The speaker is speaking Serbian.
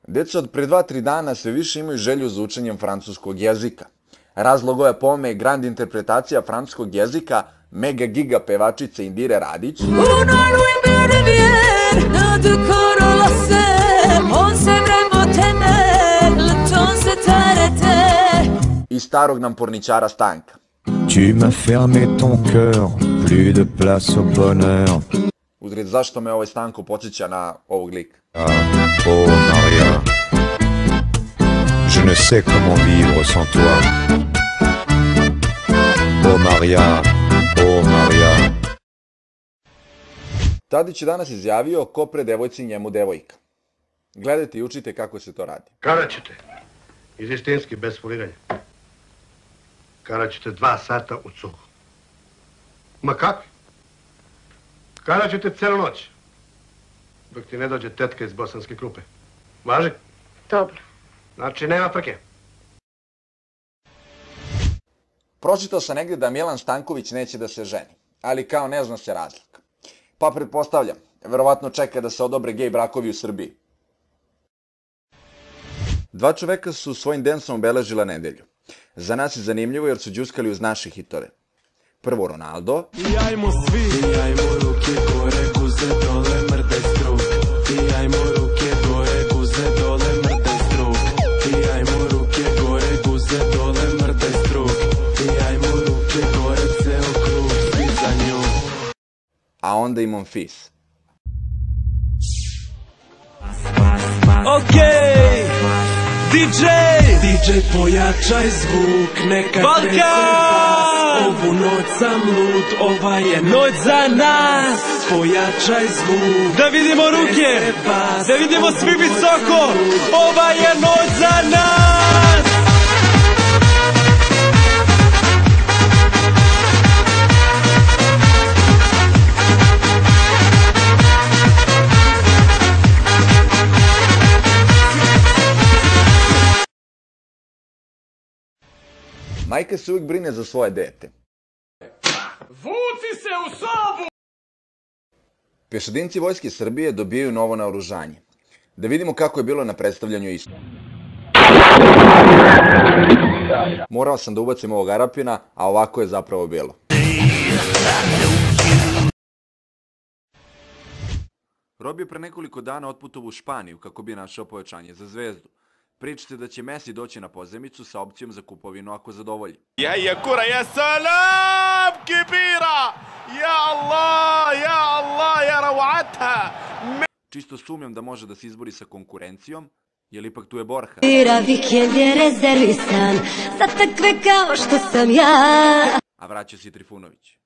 Deca od pre 2-3 dana sve više imaju želju za učenjem francuskog jezika. Razlog ove pome je grand interpretacija francuskog jezika mega giga pevačice Indire Radić i starog nam porničara Stanka. Tu m'as fermé ton cœur, plus de place au bonheur. Uzgred, zašto me ovaj Stanko podsjeća na ovog lika? Oh Maria, je ne sais comment vivre sans toi. Oh Maria, oh Maria. Tadić je danas izjavio ko pre devojci njemu devojka. Gledajte i učite kako se to radi. Kada ćete? Izistinski, bez foliranja. Kada ćete 2 sata u cugu? Ma kakvi? Kada ćete celu noć? Dok ti ne dođe tetka iz Bosanske Krupe. Važi? Dobro. Znači, nema frke. Pročitao sam negdje da Milan Stanković neće da se ženi, ali kao ne zna se razlika. Pa pretpostavljam, verovatno čeka da se odobre gej brakovi u Srbiji. 2 čoveka su svojim densom obeležila nedelju. Za nas je zanimljivo jer su đuskali uz naše hitove. Prvo Ronaldo. I ajmo svi, i ajmo ruke gore, guze dole, mrdaj struk. I ajmo ruke gore, guze dole, mrdaj struk. I ajmo ruke gore, guze dole, mrdaj struk. I ajmo ruke gore, ceo krug, svi za nju. A onda i Monfils. Okej, DJ pojačaj zvuk, neka Balkan! Ovu noć sam lud, ova je noć za nas. Pojačaj zvuk, da vidimo ruke, da vidimo svi visoko. Ova je noć za nas. Majka se uvijek brine za svoje dete. Vuci se u sobu! Pešadinci Vojske Srbije dobijaju novo naoružanje. Da vidimo kako je bilo na predstavljanju isto. Morao sam da ubacim ovog Arapina, a ovako je zapravo bilo. Rob je pre nekoliko dana otputovao u Španiju kako bi našao pojačanje za Zvezdu. Priča se da će Messi doći na pozemicu sa opcijom za kupovinu ako zadovolji. هي كرة يا سلام كبيرة يا الله يا الله يا روعتها. Čisto sumnjam da može da se izbori sa konkurencijom, jer ipak tu je Borja. Vikend je rezervisan za takve kao što sam ja. A vraća se i Trifunović.